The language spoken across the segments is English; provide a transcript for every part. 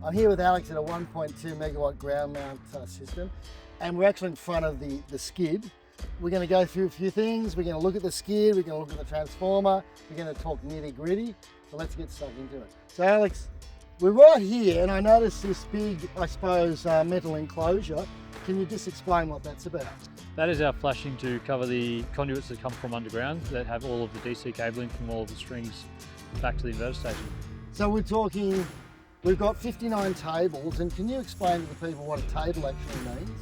I'm here with Alex at a 1.2 megawatt ground mount system, and we're actually in front of the skid. We're going to go through a few things. We're going to look at the skid, we're going to look at the transformer, we're going to talk nitty gritty. So let's get stuck into it. So Alex, we're right here, and I noticed this big, I suppose, metal enclosure. Can you just explain what that's about? That is our flashing to cover the conduits that come from underground that have all of the DC cabling from all of the strings back to the inverter station. So we're talking, we've got 59 tables, and can you explain to the people what a table actually means?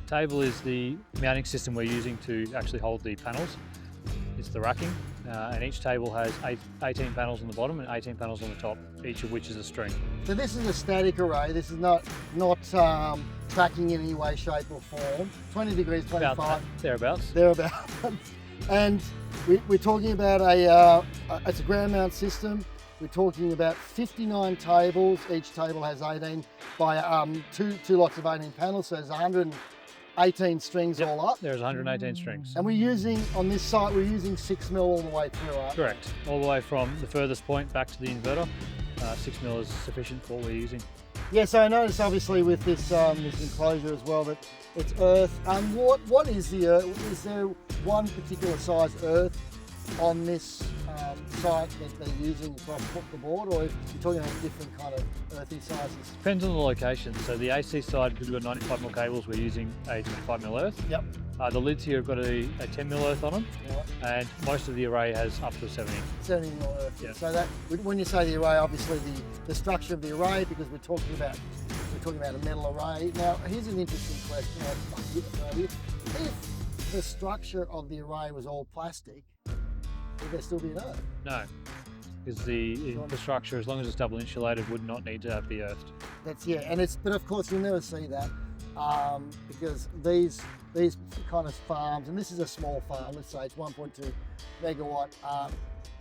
Table is the mounting system we're using to actually hold the panels. It's the racking, and each table has 18 panels on the bottom and 18 panels on the top, each of which is a string. So this is a static array. This is not tracking in any way, shape or form. 20 degrees, 25. About thereabouts. Thereabouts. And we're talking about it's a ground mount system. We're talking about 59 tables. Each table has 18 by two lots of 18 panels. So there's 118 strings all up. There's 118 strings. And we're using, on this site, we're using 6 mil all the way through, aren't we? Correct. All the way from the furthest point back to the inverter. 6 mil is sufficient for what we're using. Yeah, so I noticed obviously with this this enclosure as well that it's earth. What is the earth? Is there one particular size earth on this site that they're using across the board, or are you talking about different kind of earthy sizes? Depends on the location. So the AC side, because we've got 95 mil cables, we're using a 25 mil earth. Yep. The lids here have got a 10 mil earth on them, and most of the array has up to 70. 70 mil earth. Yeah. So that, when you say the array, obviously the structure of the array, because we're talking about a metal array. Now, here's an interesting question. If the structure of the array was all plastic, would there still be an earth? No, because the infrastructure, as long as it's double insulated, would not need to be earthed. But of course you'll never see that because these kind of farms, and this is a small farm, let's say it's 1.2 megawatt,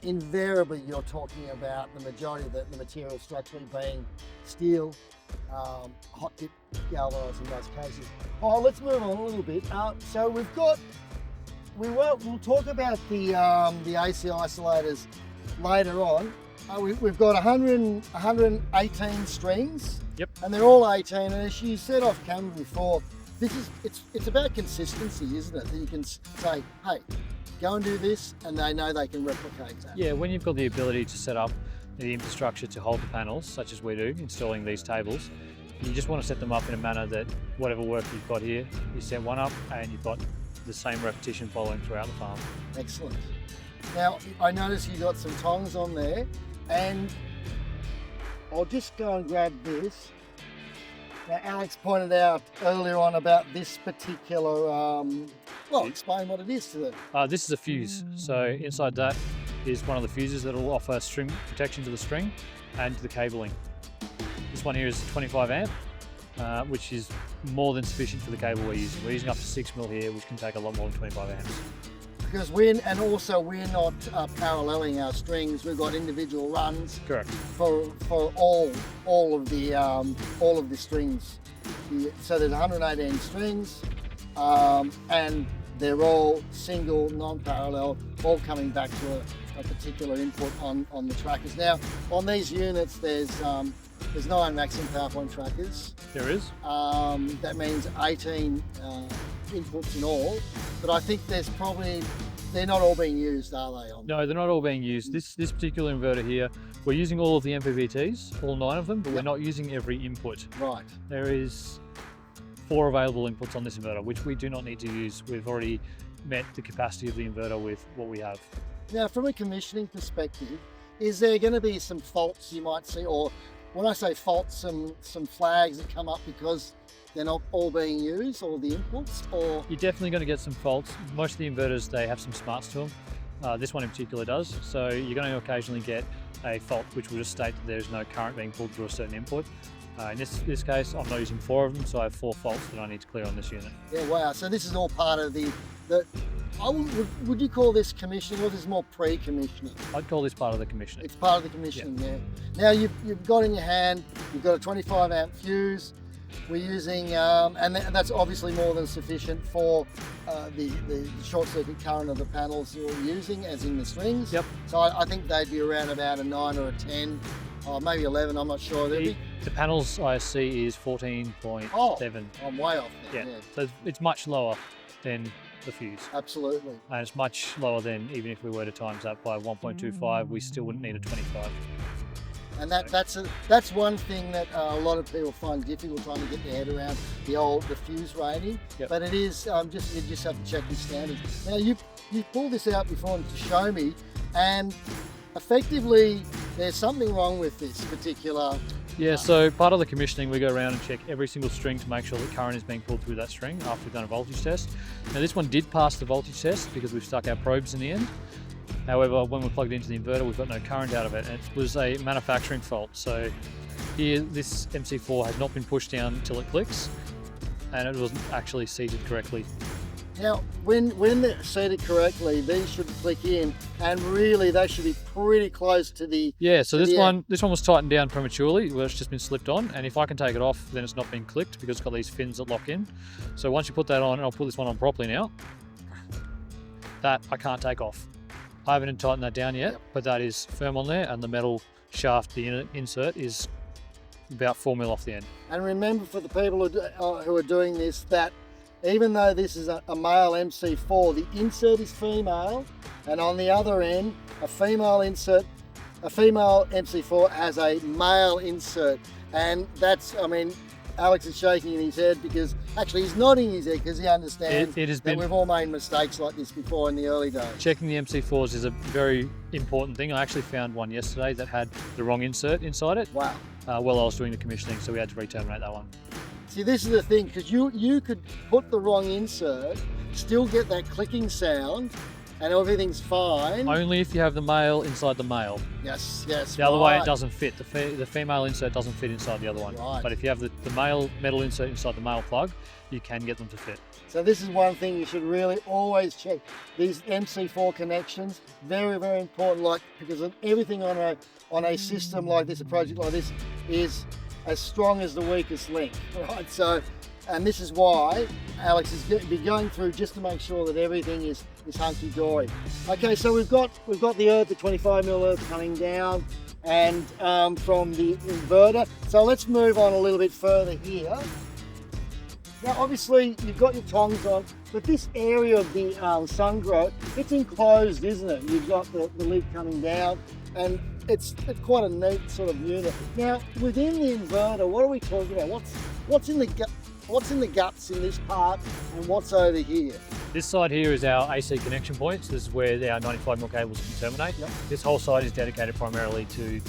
invariably you're talking about the majority of the material structurally being steel, hot dip galvanized in most cases. Oh, let's move on a little bit. So we've got, we'll talk about the AC isolators later on. We've got 118 strings. Yep. And they're all 18. And as you said off camera before, it's about consistency, isn't it? That you can say, hey, go and do this, and they know they can replicate that. Yeah, when you've got the ability to set up the infrastructure to hold the panels, such as we do, installing these tables, you just want to set them up in a manner that whatever work you've got here, you set one up and you've got the same repetition following throughout the farm. Excellent. Now, I noticed you got some tongs on there, and I'll just go and grab this. Now, Alex pointed out earlier on about this particular, explain what it is to them. This is a fuse. So inside that is one of the fuses that will offer string protection to the string and to the cabling. This one here is 25 amp, which is more than sufficient for the cable we're using. We're using up to 6 mil here, which can take a lot more than 25 amps. Because we're not paralleling our strings. We've got individual runs. Correct. For all of the strings. So there's 118 strings, and they're all single, non-parallel, all coming back to a particular input on the trackers. Now, on these units, there's 9 maximum power point trackers. There is. That means 18 inputs in all, but I think they're not all being used, are they? No, they're not all being used. This particular inverter here, we're using all of the MPPTs, all 9 of them, but we're not using every input. Right. There is 4 available inputs on this inverter, which we do not need to use. We've already met the capacity of the inverter with what we have. Now, from a commissioning perspective, is there going to be some faults you might see, or when I say faults, some flags that come up because they're not all being used, all the inputs, or? You're definitely going to get some faults. Most of the inverters, they have some smarts to them. This one in particular does. So you're going to occasionally get a fault which will just state that there's no current being pulled through a certain input. In this case, I'm not using 4 of them, so I have 4 faults that I need to clear on this unit. Yeah, wow. So this is all part of would you call this commissioning, or this is more pre-commissioning? I'd call this part of the commissioning. It's part of the commissioning, yeah. Now you've got in your hand, you've got a 25 amp fuse. We're using, and that's obviously more than sufficient for the short circuit current of the panels you're using, as in the strings. Yep. So I think they'd be around about a 9 or a 10 maybe 11, I'm not sure. The panel's ISC is 14.7. I'm way off there. Yeah, so it's much lower than the fuse. Absolutely. And it's much lower than, even if we were to times that by 1.25, we still wouldn't need a 25. And that's one thing that a lot of people find difficult trying to get their head around, the fuse rating. Yep. But it is you just have to check your standards. Now you pulled this out before to show me, and effectively there's something wrong with this particular. Yeah, so part of the commissioning, we go around and check every single string to make sure that current is being pulled through that string after we've done a voltage test. Now this one did pass the voltage test because we've stuck our probes in the end. However, when we plugged it into the inverter, we've got no current out of it, and it was a manufacturing fault. So here, this MC4 has not been pushed down until it clicks, and it wasn't actually seated correctly. Now, when they're seated correctly, these should click in, and really they should be pretty close to the. Yeah, so this one was tightened down prematurely, where it's just been slipped on, and if I can take it off, then it's not been clicked because it's got these fins that lock in. So once you put that on, and I'll put this one on properly now, that I can't take off. I haven't tightened that down yet, but that is firm on there, and the metal shaft, the insert, is about 4mm off the end. And remember, for the people who are doing this, that even though this is a male MC4, the insert is female, and on the other end, a female MC4 has a male insert, and that's, I mean, Alex is shaking in his head because, actually he's nodding his head because he understands that we've all made mistakes like this before in the early days. Checking the MC4s is a very important thing. I actually found one yesterday that had the wrong insert inside it. Wow. While I was doing the commissioning, so we had to re-terminate that one. See, this is the thing, because you could put the wrong insert, still get that clicking sound, and everything's fine. Only if you have the male inside the male. Yes. The other way it doesn't fit. The female insert doesn't fit inside the other one. Right. But if you have the male metal insert inside the male plug, you can get them to fit. So this is one thing you should really always check. These MC4 connections, very, very important, because everything on a system like this, a project like this, is as strong as the weakest link, right? So, and this is why Alex is going to be going through just to make sure that everything is hunky-dory. Okay, so we've got the earth, the 25mm earth coming down, and from the inverter. So let's move on a little bit further here. Now, obviously, you've got your tongs on, but this area of the sun growth, it's enclosed, isn't it? You've got the lid coming down, and it's quite a neat sort of unit. Now, within the inverter, what are we talking about? What's in the guts in this part, and what's over here? This side here is our AC connection points. This is where our 95mm cables can terminate. Yep. This whole side is dedicated primarily to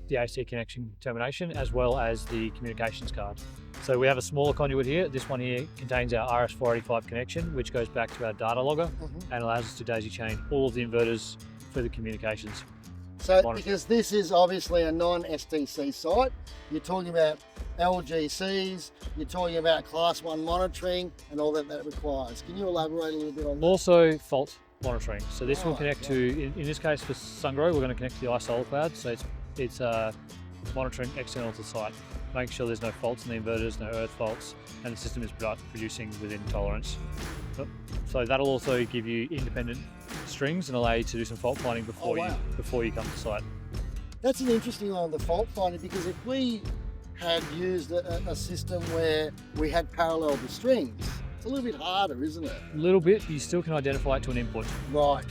the AC connection termination, as well as the communications card. So we have a smaller conduit here. This one here contains our RS485 connection, which goes back to our data logger and allows us to daisy chain all of the inverters for the communications. So, because this is obviously a non-STC site, you're talking about LGCs, you're talking about Class 1 monitoring and all that requires. Can you elaborate a little bit on that? Also, fault monitoring. So this will connect to, in this case for SunGrow, we're going to connect to the iSolar cloud. So it's monitoring external to the site, making sure there's no faults in the inverters, no earth faults, and the system is producing within tolerance. So that'll also give you independent strings and allow you to do some fault finding before you come to site. That's an interesting one, the fault finding, because if we had used a system where we had parallel the strings, it's a little bit harder, isn't it? A little bit, you still can identify it to an input. Right.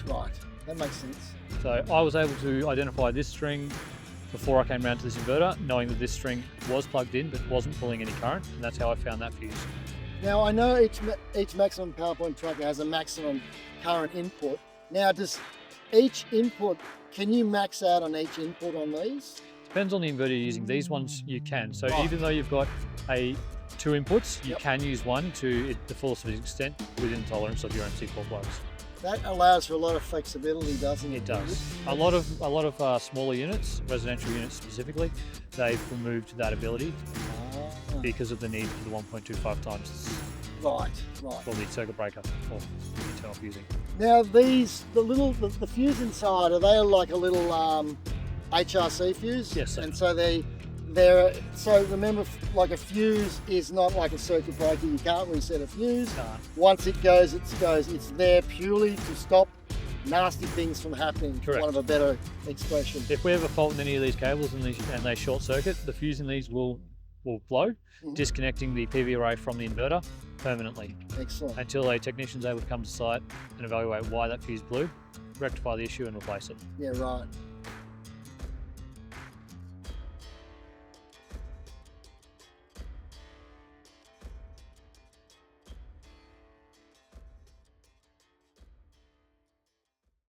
That makes sense. So I was able to identify this string before I came around to this inverter, knowing that this string was plugged in but wasn't pulling any current, and that's how I found that fuse. Now, I know each maximum power point tracker has a maximum current input. Now, does each input, can you max out on each input on these? Depends on the inverter you're using. These ones you can. So even though you've got two inputs, you can use one to the fullest of its extent within the tolerance of your MC4 plugs. That allows for a lot of flexibility, doesn't it? It does. A lot of smaller units, residential units specifically, they've removed that ability because of the need for the 1.25 times. Right. For the circuit breaker or internal fusing. Now the fuse inside, are they like a little HRC fuse? Yes, sir. And so so remember, like a fuse is not like a circuit breaker. You can't reset a fuse. No. Once it goes, it goes. It's there purely to stop nasty things from happening, for Correct. want of a better expression. If we have a fault in any of these cables and they short circuit, the fuse in these will blow, disconnecting the PV array from the inverter permanently Excellent. until a technician's able to come to site and evaluate why that fuse blew, rectify the issue and replace it. Yeah, right.